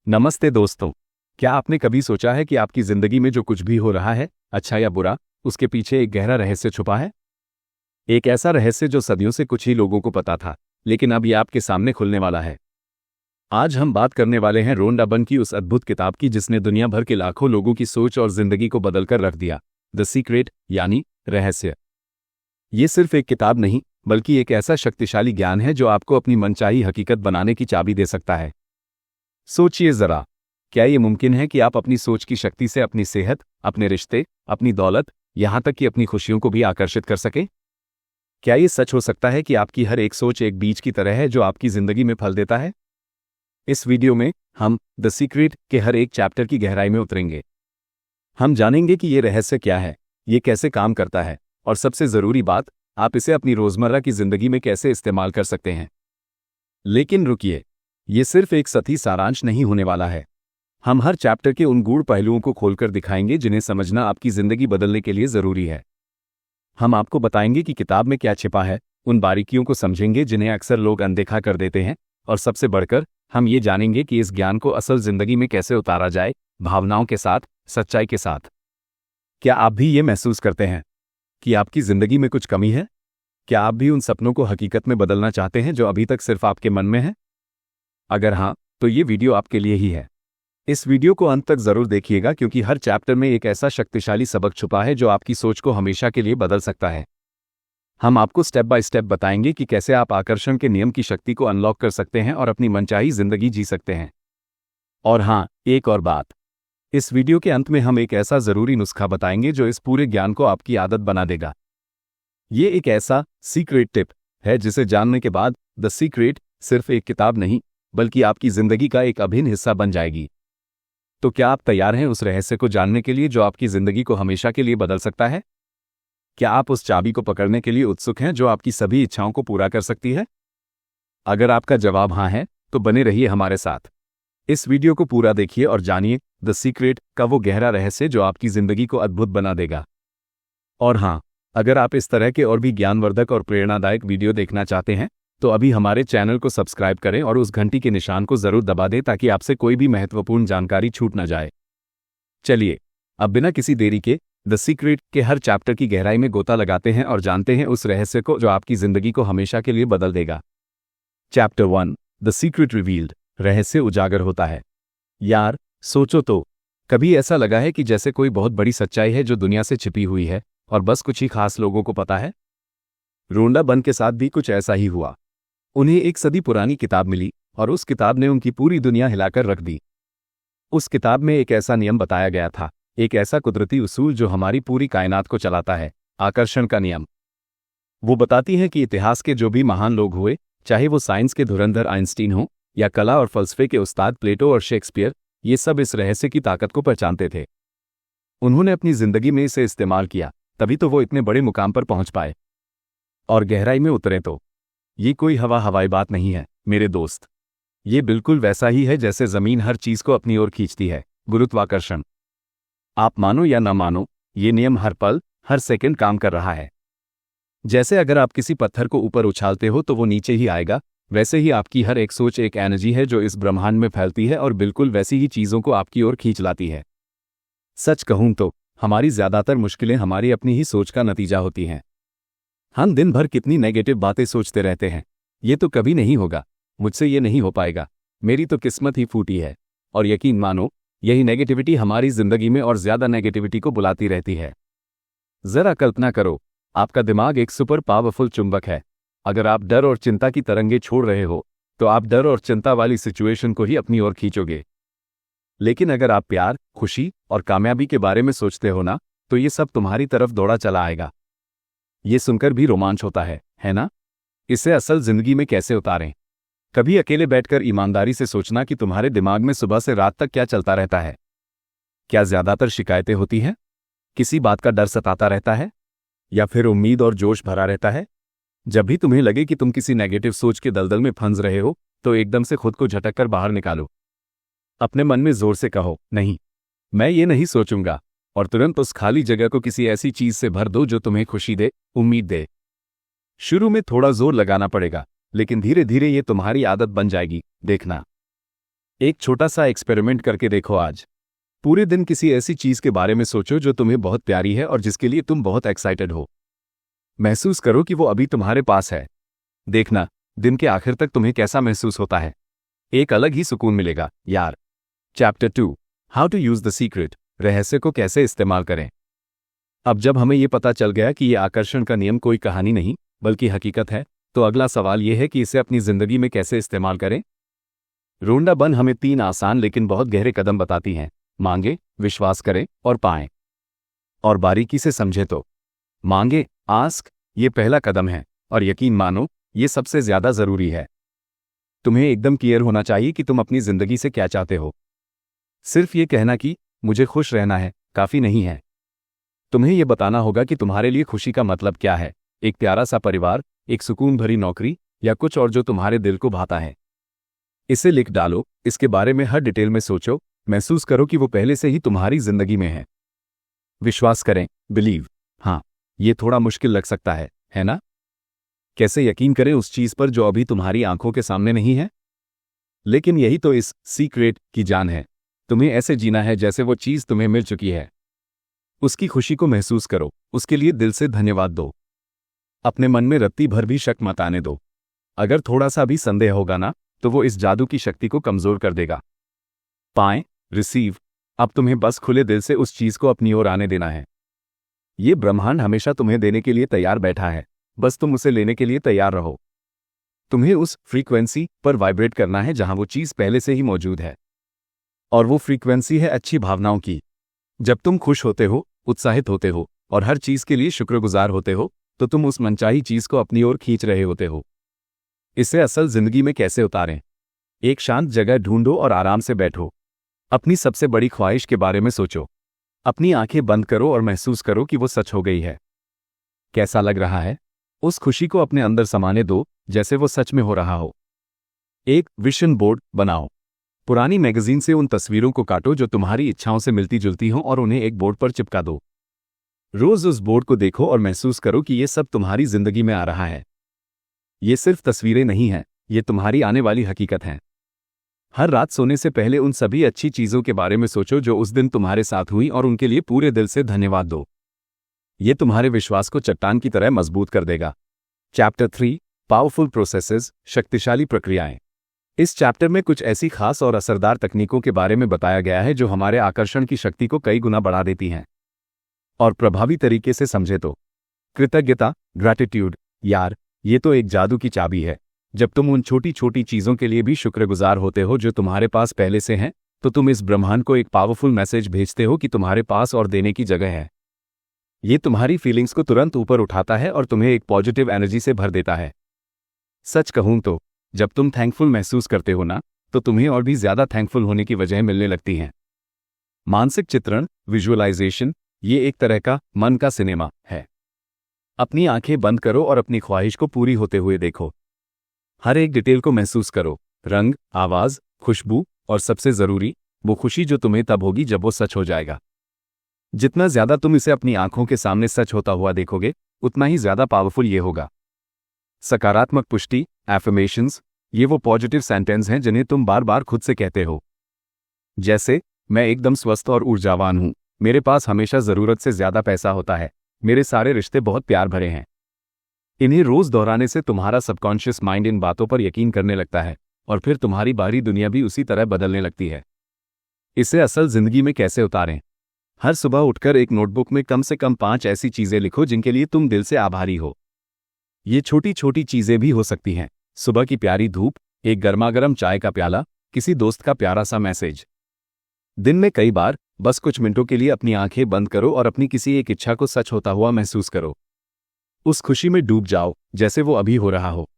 नमस्ते दोस्तों। क्या आपने कभी सोचा है कि आपकी जिंदगी में जो कुछ भी हो रहा है, अच्छा या बुरा, उसके पीछे एक गहरा रहस्य छुपा है? एक ऐसा रहस्य जो सदियों से कुछ ही लोगों को पता था, लेकिन अब ये आपके सामने खुलने वाला है। आज हम बात करने वाले हैं रोंडा बर्न की उस अद्भुत किताब की जिसने दुनिया भर के लाखों लोगों की सोच और जिंदगी को बदलकर रख दिया। द सीक्रेट यानी रहस्य। ये सिर्फ एक किताब नहीं, बल्कि एक ऐसा शक्तिशाली ज्ञान है जो आपको अपनी मनचाही हकीकत बनाने की चाबी दे सकता है। सोचिए जरा, क्या ये मुमकिन है कि आप अपनी सोच की शक्ति से अपनी सेहत, अपने रिश्ते, अपनी दौलत, यहां तक कि अपनी खुशियों को भी आकर्षित कर सकें? क्या ये सच हो सकता है कि आपकी हर एक सोच एक बीज की तरह है जो आपकी जिंदगी में फल देता है? इस वीडियो में हम द सीक्रेट के हर एक चैप्टर की गहराई में उतरेंगे। हम जानेंगे कि ये रहस्य क्या है, ये कैसे काम करता है, और सबसे जरूरी बात, आप इसे अपनी रोजमर्रा की जिंदगी में कैसे इस्तेमाल कर सकते हैं। लेकिन रुकिए, ये सिर्फ एक सतही सारांश नहीं होने वाला है। हम हर चैप्टर के उन गूढ़ पहलुओं को खोलकर दिखाएंगे जिन्हें समझना आपकी जिंदगी बदलने के लिए जरूरी है। हम आपको बताएंगे कि किताब में क्या छिपा है, उन बारीकियों को समझेंगे जिन्हें अक्सर लोग अनदेखा कर देते हैं, और सबसे बढ़कर हम ये जानेंगे कि इस ज्ञान को असल जिंदगी में कैसे उतारा जाए, भावनाओं के साथ, सच्चाई के साथ। क्या आप भी ये महसूस करते हैं कि आपकी जिंदगी में कुछ कमी है? क्या आप भी उन सपनों को हकीकत में बदलना चाहते हैं जो अभी तक सिर्फ आपके मन में है? अगर हाँ, तो ये वीडियो आपके लिए ही है। इस वीडियो को अंत तक जरूर देखिएगा क्योंकि हर चैप्टर में एक ऐसा शक्तिशाली सबक छुपा है जो आपकी सोच को हमेशा के लिए बदल सकता है। हम आपको स्टेप बाय स्टेप बताएंगे कि कैसे आप आकर्षण के नियम की शक्ति को अनलॉक कर सकते हैं और अपनी मनचाही जिंदगी जी सकते हैं। और हाँ, एक और बात, इस वीडियो के अंत में हम एक ऐसा जरूरी नुस्खा बताएंगे जो इस पूरे ज्ञान को आपकी आदत बना देगा। ये एक ऐसा सीक्रेट टिप है जिसे जानने के बाद द सीक्रेट सिर्फ एक किताब नहीं, बल्कि आपकी जिंदगी का एक अभिन्न हिस्सा बन जाएगी। तो क्या आप तैयार हैं उस रहस्य को जानने के लिए जो आपकी जिंदगी को हमेशा के लिए बदल सकता है? क्या आप उस चाबी को पकड़ने के लिए उत्सुक हैं जो आपकी सभी इच्छाओं को पूरा कर सकती है? अगर आपका जवाब हाँ है, तो बने रहिए हमारे साथ। इस वीडियो को पूरा देखिए और जानिए द सीक्रेट का वो गहरा रहस्य जो आपकी जिंदगी को अद्भुत बना देगा। और हाँ, अगर आप इस तरह के और भी ज्ञानवर्धक और प्रेरणादायक वीडियो देखना चाहते हैं, तो अभी हमारे चैनल को सब्सक्राइब करें और उस घंटी के निशान को जरूर दबा दें ताकि आपसे कोई भी महत्वपूर्ण जानकारी छूट न जाए। चलिए, अब बिना किसी देरी के द सीक्रेट के हर चैप्टर की गहराई में गोता लगाते हैं और जानते हैं उस रहस्य को जो आपकी जिंदगी को हमेशा के लिए बदल देगा। चैप्टर 1, द सीक्रेट रिवील्ड, रहस्य उजागर होता है। यार, सोचो तो, कभी ऐसा लगा है कि जैसे कोई बहुत बड़ी सच्चाई है जो दुनिया से छिपी हुई है और बस कुछ ही खास लोगों को पता है? रोंडा बर्न के साथ भी कुछ ऐसा ही हुआ। उन्हें एक सदी पुरानी किताब मिली और उस किताब ने उनकी पूरी दुनिया हिलाकर रख दी। उस किताब में एक ऐसा नियम बताया गया था, एक ऐसा कुदरती उसूल जो हमारी पूरी कायनात को चलाता है, आकर्षण का नियम। वो बताती है कि इतिहास के जो भी महान लोग हुए, चाहे वो साइंस के धुरंधर आइंस्टीन हो या कला और फलसफे के उस्ताद प्लेटो और शेक्सपियर, ये सब इस रहस्य की ताकत को पहचानते थे। उन्होंने अपनी जिंदगी में इसे इस्तेमाल किया, तभी तो वो इतने बड़े मुकाम पर पहुंच पाए। और गहराई में उतरे तो ये कोई हवाई बात नहीं है मेरे दोस्त। ये बिल्कुल वैसा ही है जैसे जमीन हर चीज को अपनी ओर खींचती है, गुरुत्वाकर्षण। आप मानो या ना मानो, ये नियम हर पल, हर सेकंड काम कर रहा है। जैसे अगर आप किसी पत्थर को ऊपर उछालते हो तो वो नीचे ही आएगा, वैसे ही आपकी हर एक सोच एक एनर्जी है जो इस ब्रह्मांड में फैलती है और बिल्कुल वैसी ही चीजों को आपकी ओर खींच लाती है। सच कहूं तो हमारी ज्यादातर मुश्किलें हमारी अपनी ही सोच का नतीजा होती हैं। हम दिन भर कितनी नेगेटिव बातें सोचते रहते हैं, ये तो कभी नहीं होगा, मुझसे ये नहीं हो पाएगा, मेरी तो किस्मत ही फूटी है। और यकीन मानो, यही नेगेटिविटी हमारी जिंदगी में और ज्यादा नेगेटिविटी को बुलाती रहती है। जरा कल्पना करो, आपका दिमाग एक सुपर पावरफुल चुंबक है। अगर आप डर और चिंता की तरंगे छोड़ रहे हो, तो आप डर और चिंता वाली सिचुएशन को ही अपनी ओर खींचोगे। लेकिन अगर आप प्यार, खुशी और कामयाबी के बारे में सोचते हो ना, तो ये सब तुम्हारी तरफ दौड़ा चला आएगा। ये सुनकर भी रोमांच होता है ना? इसे असल जिंदगी में कैसे उतारें? कभी अकेले बैठकर ईमानदारी से सोचना कि तुम्हारे दिमाग में सुबह से रात तक क्या चलता रहता है। क्या ज्यादातर शिकायतें होती हैं? किसी बात का डर सताता रहता है? या फिर उम्मीद और जोश भरा रहता है? जब भी तुम्हें लगे कि तुम किसी नेगेटिव सोच के दलदल में फंस रहे हो, तो एकदम से खुद को झटक कर बाहर निकालो। अपने मन में जोर से कहो, नहीं, मैं ये नहीं सोचूंगा, और तुरंत उस खाली जगह को किसी ऐसी चीज से भर दो जो तुम्हें खुशी दे, उम्मीद दे। शुरू में थोड़ा जोर लगाना पड़ेगा, लेकिन धीरे धीरे ये तुम्हारी आदत बन जाएगी, देखना। एक छोटा सा एक्सपेरिमेंट करके देखो आज। पूरे दिन किसी ऐसी चीज के बारे में सोचो जो तुम्हें बहुत प्यारी है और जिसके लिए तुम बहुत एक्साइटेड हो। महसूस करो कि वो अभी तुम्हारे पास है। देखना, दिन के आखिर तक तुम्हें कैसा महसूस होता है। एक अलग ही सुकून मिलेगा यार। Chapter 2, how to use the secret, रहस्य को कैसे इस्तेमाल करें। अब जब हमें ये पता चल गया कि ये आकर्षण का नियम कोई कहानी नहीं बल्कि हकीकत है, तो अगला सवाल ये है कि इसे अपनी जिंदगी में कैसे इस्तेमाल करें। रोंडा बन हमें 3 आसान लेकिन बहुत गहरे कदम बताती हैं। मांगे, विश्वास करें और पाएं। और बारीकी से समझे तो मांगे, आस्क, ये पहला कदम है, और यकीन मानो ये सबसे ज्यादा जरूरी है। तुम्हें एकदम क्लियर होना चाहिए कि तुम अपनी जिंदगी से क्या चाहते हो। सिर्फ ये कहना कि मुझे खुश रहना है काफी नहीं है। तुम्हें यह बताना होगा कि तुम्हारे लिए खुशी का मतलब क्या है। एक प्यारा सा परिवार, एक सुकून भरी नौकरी, या कुछ और जो तुम्हारे दिल को भाता है। इसे लिख डालो, इसके बारे में हर डिटेल में सोचो, महसूस करो कि वो पहले से ही तुम्हारी जिंदगी में है। विश्वास करें, बिलीव। हाँ, ये थोड़ा मुश्किल लग सकता है ना? कैसे यकीन करें उस चीज पर जो अभी तुम्हारी आंखों के सामने नहीं है? लेकिन यही तो इस सीक्रेट की जान है। तुम्हें ऐसे जीना है जैसे वो चीज तुम्हें मिल चुकी है। उसकी खुशी को महसूस करो, उसके लिए दिल से धन्यवाद दो। अपने मन में रत्ती भर भी शक मत आने दो। अगर थोड़ा सा भी संदेह होगा ना, तो वो इस जादू की शक्ति को कमजोर कर देगा। पाएं, रिसीव। अब तुम्हें बस खुले दिल से उस चीज को अपनी ओर आने देना है। ये ब्रह्मांड हमेशा तुम्हें देने के लिए तैयार बैठा है, बस तुम उसे लेने के लिए तैयार रहो। तुम्हें उस फ्रीक्वेंसी पर वाइब्रेट करना है जहां वो चीज पहले से ही मौजूद है। और वो फ्रीक्वेंसी है अच्छी भावनाओं की। जब तुम खुश होते हो, उत्साहित होते हो और हर चीज के लिए शुक्रगुजार होते हो, तो तुम उस मनचाही चीज को अपनी ओर खींच रहे होते हो। इसे असल जिंदगी में कैसे उतारें? एक शांत जगह ढूंढो और आराम से बैठो। अपनी सबसे बड़ी ख्वाहिश के बारे में सोचो। अपनी आंखें बंद करो और महसूस करो कि वो सच हो गई है। कैसा लग रहा है? उस खुशी को अपने अंदर समाने दो जैसे वो सच में हो रहा हो। एक विजन बोर्ड बनाओ। पुरानी मैगजीन से उन तस्वीरों को काटो जो तुम्हारी इच्छाओं से मिलती जुलती हों और उन्हें एक बोर्ड पर चिपका दो। रोज उस बोर्ड को देखो और महसूस करो कि ये सब तुम्हारी जिंदगी में आ रहा है। ये सिर्फ तस्वीरें नहीं हैं, ये तुम्हारी आने वाली हकीकत हैं। हर रात सोने से पहले उन सभी अच्छी चीजों के बारे में सोचो जो उस दिन तुम्हारे साथ हुई और उनके लिए पूरे दिल से धन्यवाद दो। ये तुम्हारे विश्वास को चट्टान की तरह मजबूत कर देगा। चैप्टर 3, पावरफुल प्रोसेसेस, शक्तिशाली प्रक्रियाएं। इस चैप्टर में कुछ ऐसी खास और असरदार तकनीकों के बारे में बताया गया है जो हमारे आकर्षण की शक्ति को कई गुना बढ़ा देती हैं। और प्रभावी तरीके से समझे तो कृतज्ञता, ग्रैटिट्यूड। यार, ये तो एक जादू की चाबी है। जब तुम उन छोटी छोटी चीजों के लिए भी शुक्रगुजार होते हो जो तुम्हारे पास पहले से हैं, तो तुम इस ब्रह्मांड को एक पावरफुल मैसेज भेजते हो कि तुम्हारे पास और देने की जगह है। ये तुम्हारी फीलिंग्स को तुरंत ऊपर उठाता है और तुम्हें एक पॉजिटिव एनर्जी से भर देता है। सच कहूं तो जब तुम थैंकफुल महसूस करते हो ना, तो तुम्हें और भी ज्यादा थैंकफुल होने की वजह मिलने लगती हैं। मानसिक चित्रण, विजुअलाइजेशन, ये एक तरह का मन का सिनेमा है। अपनी आंखें बंद करो और अपनी ख्वाहिश को पूरी होते हुए देखो। हर एक डिटेल को महसूस करो, रंग, आवाज, खुशबू, और सबसे जरूरी, वो खुशी जो तुम्हें तब होगी जब वो सच हो जाएगा। जितना ज्यादा तुम इसे अपनी आंखों के सामने सच होता हुआ देखोगे, उतना ही ज्यादा पावरफुल ये होगा। सकारात्मक पुष्टि, एफर्मेशंस, ये वो पॉजिटिव सेंटेंस हैं जिन्हें तुम बार बार खुद से कहते हो। जैसे, मैं एकदम स्वस्थ और ऊर्जावान हूं, मेरे पास हमेशा जरूरत से ज्यादा पैसा होता है, मेरे सारे रिश्ते बहुत प्यार भरे हैं। इन्हें रोज दोहराने से तुम्हारा सबकॉन्शियस माइंड इन बातों पर यकीन करने लगता है और फिर तुम्हारी बाहरी दुनिया भी उसी तरह बदलने लगती है। इसे असल जिंदगी में कैसे उतारें? हर सुबह उठकर एक नोटबुक में कम से कम 5 ऐसी चीजें लिखो जिनके लिए तुम दिल से आभारी हो। ये छोटी छोटी चीजें भी हो सकती हैं। सुबह की प्यारी धूप, एक गर्मागर्म चाय का प्याला, किसी दोस्त का प्यारा सा मैसेज। दिन में कई बार बस कुछ मिनटों के लिए अपनी आंखें बंद करो और अपनी किसी एक इच्छा को सच होता हुआ महसूस करो। उस खुशी में डूब जाओ जैसे वो अभी हो रहा हो।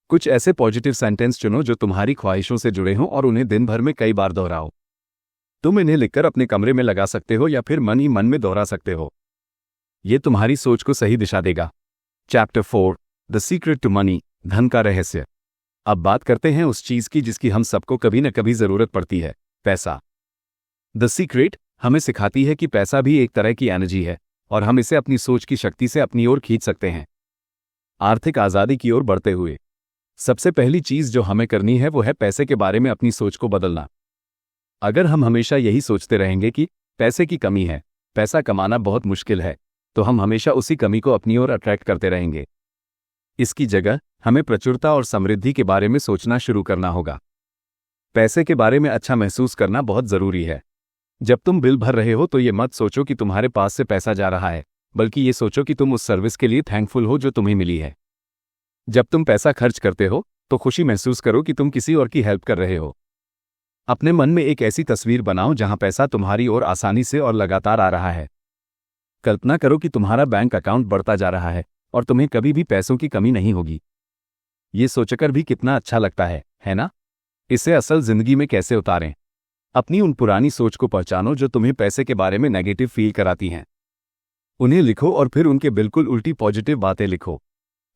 कुछ ऐसे पॉजिटिव सेंटेंस चुनो जो तुम्हारी ख्वाहिशों से जुड़े हों और उन्हें दिन भर में कई बार दोहराओ। तुम इन्हें लिखकर अपने कमरे में लगा सकते हो या फिर मन ही मन में दोहरा सकते हो। ये तुम्हारी सोच को सही दिशा देगा। Chapter 4, the secret to money, धन का रहस्य। अब बात करते हैं उस चीज की जिसकी हम सबको कभी न कभी जरूरत पड़ती है, पैसा। द सीक्रेट हमें सिखाती है कि पैसा भी एक तरह की एनर्जी है और हम इसे अपनी सोच की शक्ति से अपनी ओर खींच सकते हैं। आर्थिक आजादी की ओर बढ़ते हुए सबसे पहली चीज जो हमें करनी है वो है पैसे के बारे में अपनी सोच को बदलना। अगर हम हमेशा यही सोचते रहेंगे कि पैसे की कमी है, पैसा कमाना बहुत मुश्किल है, तो हम हमेशा उसी कमी को अपनी ओर अट्रैक्ट करते रहेंगे। इसकी जगह हमें प्रचुरता और समृद्धि के बारे में सोचना शुरू करना होगा। पैसे के बारे में अच्छा महसूस करना बहुत जरूरी है। जब तुम बिल भर रहे हो तो ये मत सोचो कि तुम्हारे पास से पैसा जा रहा है, बल्कि ये सोचो कि तुम उस सर्विस के लिए थैंकफुल हो जो तुम्हें मिली है। जब तुम पैसा खर्च करते हो तो खुशी महसूस करो कि तुम किसी और की हेल्प कर रहे हो। अपने मन में एक ऐसी तस्वीर बनाओ जहां पैसा तुम्हारी ओर आसानी से और लगातार आ रहा है। कल्पना करो कि तुम्हारा बैंक अकाउंट बढ़ता जा रहा है और तुम्हें कभी भी पैसों की कमी नहीं होगी। ये सोचकर भी कितना अच्छा लगता है ना? इसे असल जिंदगी में कैसे उतारें? अपनी उन पुरानी सोच को पहचानो जो तुम्हें पैसे के बारे में नेगेटिव फील कराती हैं। उन्हें लिखो और फिर उनके बिल्कुल उल्टी पॉजिटिव बातें लिखो।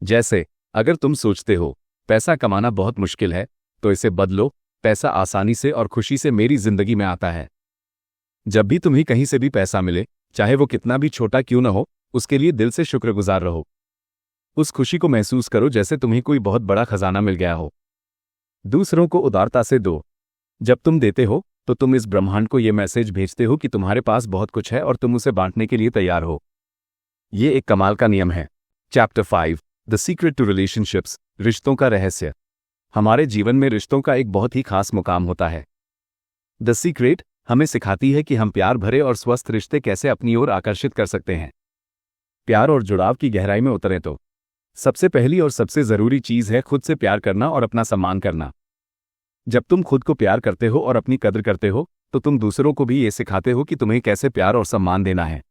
जैसे, अगर तुम सोचते हो पैसा कमाना बहुत मुश्किल है, तो इसे बदलो, पैसा आसानी से और खुशी से मेरी जिंदगी में आता है। जब भी तुम्हें कहीं से भी पैसा मिले, चाहे वो कितना भी छोटा क्यों न हो, उसके लिए दिल से शुक्रगुजार रहो। उस खुशी को महसूस करो जैसे तुम्हें कोई बहुत बड़ा खजाना मिल गया हो। दूसरों को उदारता से दो। जब तुम देते हो तो तुम इस ब्रह्मांड को यह मैसेज भेजते हो कि तुम्हारे पास बहुत कुछ है और तुम उसे बांटने के लिए तैयार हो। ये एक कमाल का नियम है। Chapter 5, the secret to relationships, रिश्तों का रहस्य। हमारे जीवन में रिश्तों का एक बहुत ही खास मुकाम होता है। द सीक्रेट हमें सिखाती है कि हम प्यार भरे और स्वस्थ रिश्ते कैसे अपनी ओर आकर्षित कर सकते हैं। प्यार और जुड़ाव की गहराई में उतरें तो सबसे पहली और सबसे जरूरी चीज है खुद से प्यार करना और अपना सम्मान करना। जब तुम खुद को प्यार करते हो और अपनी कद्र करते हो तो तुम दूसरों को भी ये सिखाते हो कि तुम्हें कैसे प्यार और सम्मान देना है।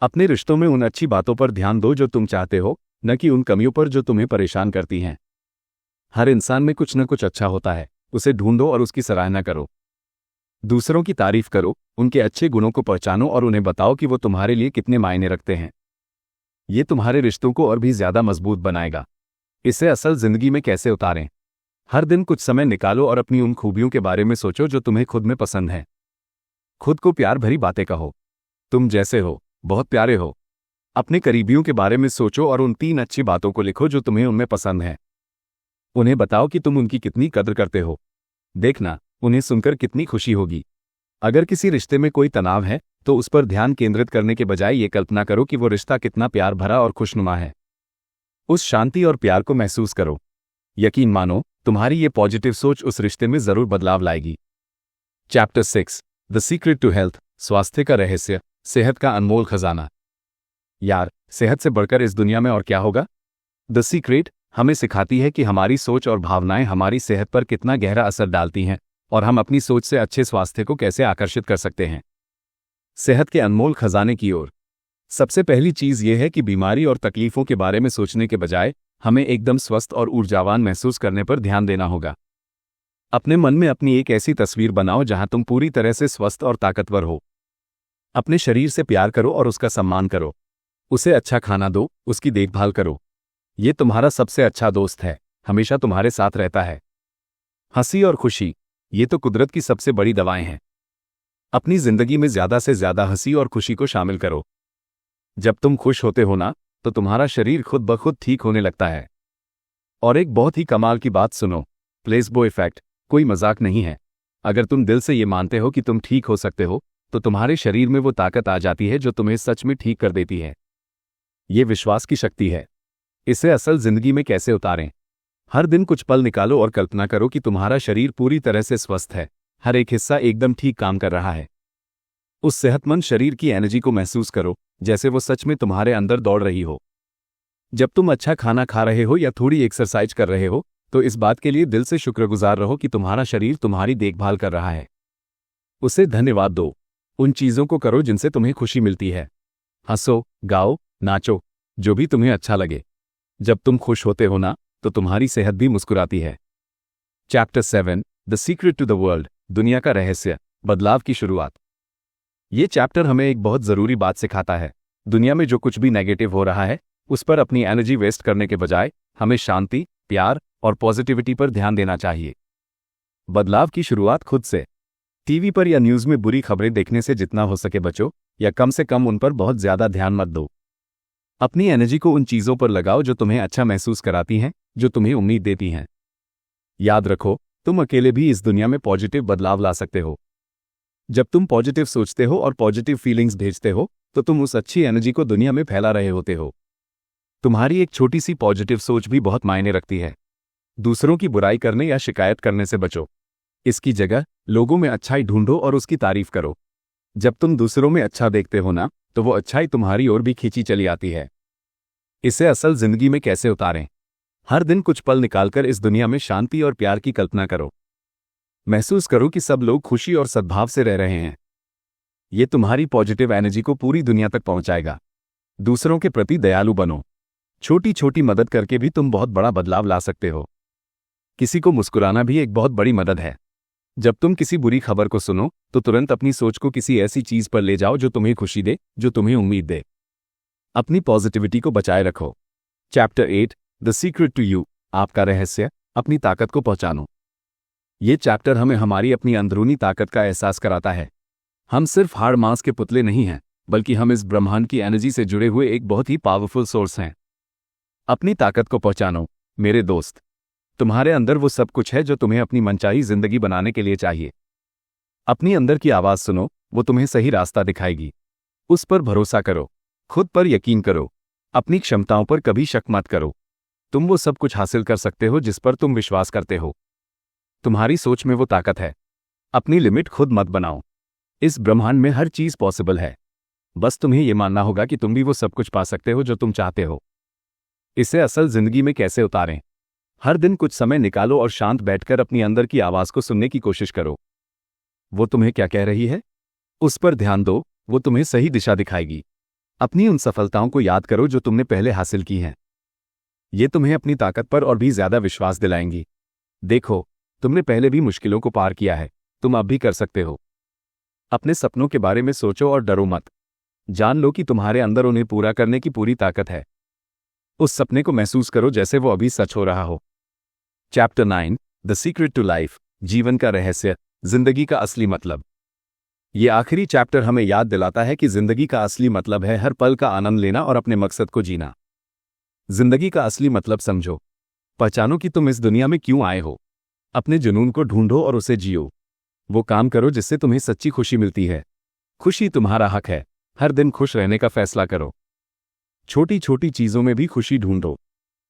अपने रिश्तों में उन अच्छी बातों पर ध्यान दो जो तुम चाहते हो, न कि उन कमियों पर जो तुम्हें परेशान करती हैं। हर इंसान में कुछ न कुछ अच्छा होता है, उसे ढूंढो और उसकी सराहना करो। दूसरों की तारीफ करो, उनके अच्छे गुणों को पहचानो और उन्हें बताओ कि वो तुम्हारे लिए कितने मायने रखते हैं। ये तुम्हारे रिश्तों को और भी ज्यादा मजबूत बनाएगा। इसे असल जिंदगी में कैसे उतारें? हर दिन कुछ समय निकालो और अपनी उन खूबियों के बारे में सोचो जो तुम्हें खुद में पसंद है। खुद को प्यार भरी बातें कहो। तुम जैसे हो, बहुत प्यारे हो। अपने करीबियों के बारे में सोचो और उन 3 अच्छी बातों को लिखो जो तुम्हें उनमें पसंद है। उन्हें बताओ कि तुम उनकी कितनी कद्र करते हो। देखना, उन्हें सुनकर कितनी खुशी होगी। अगर किसी रिश्ते में कोई तनाव है तो उस पर ध्यान केंद्रित करने के बजाय ये कल्पना करो कि वो रिश्ता कितना प्यार भरा और खुशनुमा है। उस शांति और प्यार को महसूस करो। यकीन मानो, तुम्हारी ये पॉजिटिव सोच उस रिश्ते में जरूर बदलाव लाएगी। Chapter 6, the secret to health, स्वास्थ्य का रहस्य, सेहत का अनमोल खजाना। यार, सेहत से बढ़कर इस दुनिया में और क्या होगा? द सीक्रेट हमें सिखाती है कि हमारी सोच और भावनाएं हमारी सेहत पर कितना गहरा असर डालती हैं और हम अपनी सोच से अच्छे स्वास्थ्य को कैसे आकर्षित कर सकते हैं। सेहत के अनमोल खजाने की ओर। सबसे पहली चीज यह है कि बीमारी और तकलीफों के बारे में सोचने के बजाय हमें एकदम स्वस्थ और ऊर्जावान महसूस करने पर ध्यान देना होगा। अपने मन में अपनी एक ऐसी तस्वीर बनाओ जहां तुम पूरी तरह से स्वस्थ और ताकतवर हो। अपने शरीर से प्यार करो और उसका सम्मान करो। उसे अच्छा खाना दो, उसकी देखभाल करो। ये तुम्हारा सबसे अच्छा दोस्त है, हमेशा तुम्हारे साथ रहता है। हंसी और खुशी, ये तो कुदरत की सबसे बड़ी दवाएं हैं। अपनी जिंदगी में ज्यादा से ज्यादा हंसी और खुशी को शामिल करो। जब तुम खुश होते हो ना, तो तुम्हारा शरीर खुद ब खुद ठीक होने लगता है। और एक बहुत ही कमाल की बात सुनो, प्लेसबो इफेक्ट कोई मजाक नहीं है। अगर तुम दिल से ये मानते हो कि तुम ठीक हो सकते हो, तो तुम्हारे शरीर में वो ताकत आ जाती है जो तुम्हें सच में ठीक कर देती है। ये विश्वास की शक्ति है। इसे असल जिंदगी में कैसे उतारें? हर दिन कुछ पल निकालो और कल्पना करो कि तुम्हारा शरीर पूरी तरह से स्वस्थ है, हर एक हिस्सा एकदम ठीक काम कर रहा है। उस सेहतमंद शरीर की एनर्जी को महसूस करो, जैसे वो सच में तुम्हारे अंदर दौड़ रही हो। जब तुम अच्छा खाना खा रहे हो या थोड़ी एक्सरसाइज कर रहे हो, तो इस बात के लिए दिल से शुक्रगुजार रहो कि तुम्हारा शरीर तुम्हारी देखभाल कर रहा है। उसे धन्यवाद दो। उन चीजों को करो जिनसे तुम्हें खुशी मिलती है। हंसो, गाओ, नाचो, जो भी तुम्हें अच्छा लगे। जब तुम खुश होते हो ना, तो तुम्हारी सेहत भी मुस्कुराती है। Chapter 7, the secret to the world, दुनिया का रहस्य, बदलाव की शुरुआत। ये चैप्टर हमें एक बहुत जरूरी बात सिखाता है। दुनिया में जो कुछ भी नेगेटिव हो रहा है, उस पर अपनी एनर्जी वेस्ट करने के बजाय हमें शांति, प्यार और पॉजिटिविटी पर ध्यान देना चाहिए। बदलाव की शुरुआत खुद से। टीवी पर या न्यूज़ में बुरी खबरें देखने से जितना हो सके बचो, या कम से कम उन पर बहुत ज्यादा ध्यान मत दो। अपनी एनर्जी को उन चीजों पर लगाओ जो तुम्हें अच्छा महसूस कराती हैं जो तुम्हें उम्मीद देती हैं। याद रखो, तुम अकेले भी इस दुनिया में पॉजिटिव बदलाव ला सकते हो। जब तुम पॉजिटिव सोचते हो और पॉजिटिव फीलिंग्स भेजते हो तो तुम उस अच्छी एनर्जी को दुनिया में फैला रहे होते हो। तुम्हारी एक छोटी सी पॉजिटिव सोच भी बहुत मायने रखती है। दूसरों की बुराई करने या शिकायत करने से बचो। इसकी जगह लोगों में अच्छाई ढूंढो और उसकी तारीफ करो। जब तुम दूसरों में अच्छा देखते हो ना, तो वो अच्छाई तुम्हारी ओर भी खींची चली आती है। इसे असल जिंदगी में कैसे उतारें? हर दिन कुछ पल निकालकर इस दुनिया में शांति और प्यार की कल्पना करो। महसूस करो कि सब लोग खुशी और सद्भाव से रह रहे हैं। ये तुम्हारी पॉजिटिव एनर्जी को पूरी दुनिया तक पहुंचाएगा। दूसरों के प्रति दयालु बनो। छोटी छोटी मदद करके भी तुम बहुत बड़ा बदलाव ला सकते हो। किसी को मुस्कुराना भी एक बहुत बड़ी मदद है। जब तुम किसी बुरी खबर को सुनो तो तुरंत अपनी सोच को किसी ऐसी चीज पर ले जाओ जो तुम्हें खुशी दे, जो तुम्हें उम्मीद दे। अपनी पॉजिटिविटी को बचाए रखो। Chapter 8 the secret to you, आपका रहस्य, अपनी ताकत को पहचानो। ये चैप्टर हमें हमारी अपनी अंदरूनी ताकत का एहसास कराता है। हम सिर्फ हाड़ मांस के पुतले नहीं हैं, बल्कि हम इस ब्रह्मांड की एनर्जी से जुड़े हुए एक बहुत ही पावरफुल सोर्स हैं। अपनी ताकत को पहचानो मेरे दोस्त। तुम्हारे अंदर वो सब कुछ है जो तुम्हें अपनी मनचाही जिंदगी बनाने के लिए चाहिए। अपनी अंदर की आवाज सुनो, वो तुम्हें सही रास्ता दिखाएगी। उस पर भरोसा करो, खुद पर यकीन करो, अपनी क्षमताओं पर कभी शक मत करो। तुम वो सब कुछ हासिल कर सकते हो जिस पर तुम विश्वास करते हो। तुम्हारी सोच में वो ताकत है। अपनी लिमिट खुद मत बनाओ। इस ब्रह्मांड में हर चीज पॉसिबल है। बस तुम्हें यह मानना होगा कि तुम भी वो सब कुछ पा सकते हो जो तुम चाहते हो। इसे असल जिंदगी में कैसे उतारें? हर दिन कुछ समय निकालो और शांत बैठकर अपनी अंदर की आवाज को सुनने की कोशिश करो। वो तुम्हें क्या कह रही है, उस पर ध्यान दो, वो तुम्हें सही दिशा दिखाएगी। अपनी उन सफलताओं को याद करो जो तुमने पहले हासिल की हैं। ये तुम्हें अपनी ताकत पर और भी ज्यादा विश्वास दिलाएंगी। देखो, तुमने पहले भी मुश्किलों को पार किया है, तुम अब भी कर सकते हो। अपने सपनों के बारे में सोचो और डरो मत। जान लो कि तुम्हारे अंदर उन्हें पूरा करने की पूरी ताकत है। उस सपने को महसूस करो जैसे वो अभी सच हो रहा हो। Chapter 9 the secret to life, जीवन का रहस्य, जिंदगी का असली मतलब। ये आखिरी चैप्टर हमें याद दिलाता है कि जिंदगी का असली मतलब है हर पल का आनंद लेना और अपने मकसद को जीना। जिंदगी का असली मतलब समझो। पहचानो कि तुम इस दुनिया में क्यों आए हो। अपने जुनून को ढूंढो और उसे जियो। वो काम करो जिससे तुम्हें सच्ची खुशी मिलती है। खुशी तुम्हारा हक है। हर दिन खुश रहने का फैसला करो। छोटी छोटी चीजों में भी खुशी ढूंढो।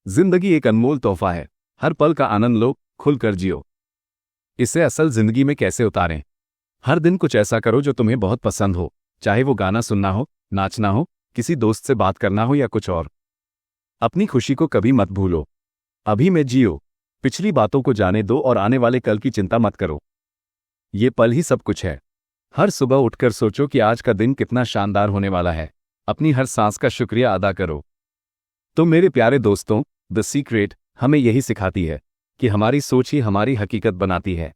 जिंदगी एक अनमोल तोहफा है। हर पल का आनंद लो, खुलकर जियो। इसे असल जिंदगी में कैसे उतारें? हर दिन कुछ ऐसा करो जो तुम्हें बहुत पसंद हो, चाहे वो गाना सुनना हो, नाचना हो, किसी दोस्त से बात करना हो या कुछ और। अपनी खुशी को कभी मत भूलो। अभी में जियो। पिछली बातों को जाने दो और आने वाले कल की चिंता मत करो। ये पल ही सब कुछ है। हर सुबह उठकर सोचो कि आज का दिन कितना शानदार होने वाला है। अपनी हर सांस का शुक्रिया अदा करो। तो मेरे प्यारे दोस्तों, द सीक्रेट हमें यही सिखाती है कि हमारी सोच ही हमारी हकीकत बनाती है।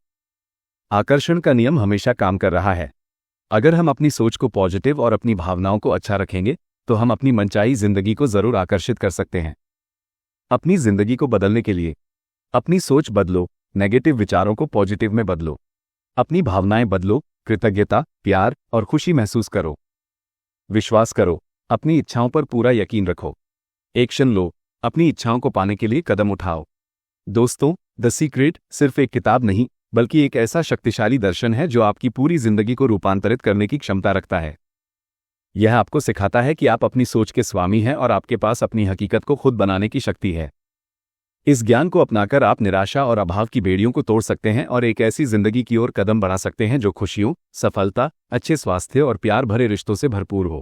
आकर्षण का नियम हमेशा काम कर रहा है। अगर हम अपनी सोच को पॉजिटिव और अपनी भावनाओं को अच्छा रखेंगे तो हम अपनी मनचाही जिंदगी को जरूर आकर्षित कर सकते हैं। अपनी जिंदगी को बदलने के लिए अपनी सोच बदलो, नेगेटिव विचारों को पॉजिटिव में बदलो। अपनी भावनाएं बदलो, कृतज्ञता, प्यार और खुशी महसूस करो। विश्वास करो, अपनी इच्छाओं पर पूरा यकीन रखो। एक्शन लो, अपनी इच्छाओं को पाने के लिए कदम उठाओ। दोस्तों, द सीक्रेट सिर्फ एक किताब नहीं, बल्कि एक ऐसा शक्तिशाली दर्शन है जो आपकी पूरी जिंदगी को रूपांतरित करने की क्षमता रखता है। यह आपको सिखाता है कि आप अपनी सोच के स्वामी हैं और आपके पास अपनी हकीकत को खुद बनाने की शक्ति है। इस ज्ञान को अपनाकर आप निराशा और अभाव की बेड़ियों को तोड़ सकते हैं और एक ऐसी जिंदगी की ओर कदम बढ़ा सकते हैं जो खुशियों, सफलता, अच्छे स्वास्थ्य और प्यार भरे रिश्तों से भरपूर हो।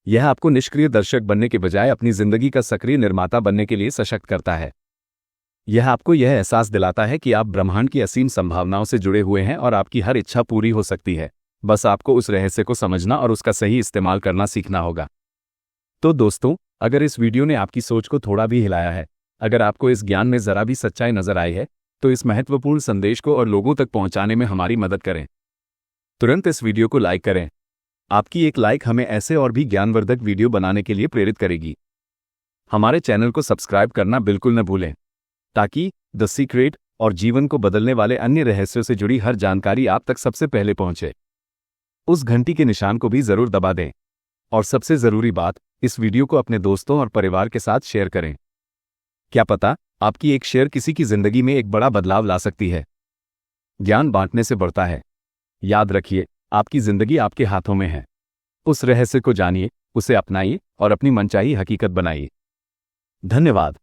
यह आपको निष्क्रिय दर्शक बनने के बजाय अपनी जिंदगी का सक्रिय निर्माता बनने के लिए सशक्त करता है। यह आपको यह एहसास दिलाता है कि आप ब्रह्मांड की असीम संभावनाओं से जुड़े हुए हैं और आपकी हर इच्छा पूरी हो सकती है। बस आपको उस रहस्य को समझना और उसका सही इस्तेमाल करना सीखना होगा। तो दोस्तों, अगर इस वीडियो ने आपकी सोच को थोड़ा भी हिलाया है, अगर आपको इस ज्ञान में जरा भी सच्चाई नजर आई है, तो इस महत्वपूर्ण संदेश को और लोगों तक पहुंचाने में हमारी मदद करें। तुरंत इस वीडियो को लाइक करें। आपकी एक लाइक हमें ऐसे और भी ज्ञानवर्धक वीडियो बनाने के लिए प्रेरित करेगी। हमारे चैनल को सब्सक्राइब करना बिल्कुल न भूलें, ताकि द सीक्रेट और जीवन को बदलने वाले अन्य रहस्यों से जुड़ी हर जानकारी आप तक सबसे पहले पहुंचे। उस घंटी के निशान को भी जरूर दबा दें। और सबसे जरूरी बात, इस वीडियो को अपने दोस्तों और परिवार के साथ शेयर करें। क्या पता, आपकी एक शेयर किसी की जिंदगी में एक बड़ा बदलाव ला सकती है। ज्ञान बांटने से बढ़ता है। याद रखिए, आपकी जिंदगी आपके हाथों में है। उस रहस्य को जानिए, उसे अपनाइए और अपनी मनचाही हकीकत बनाइए। धन्यवाद।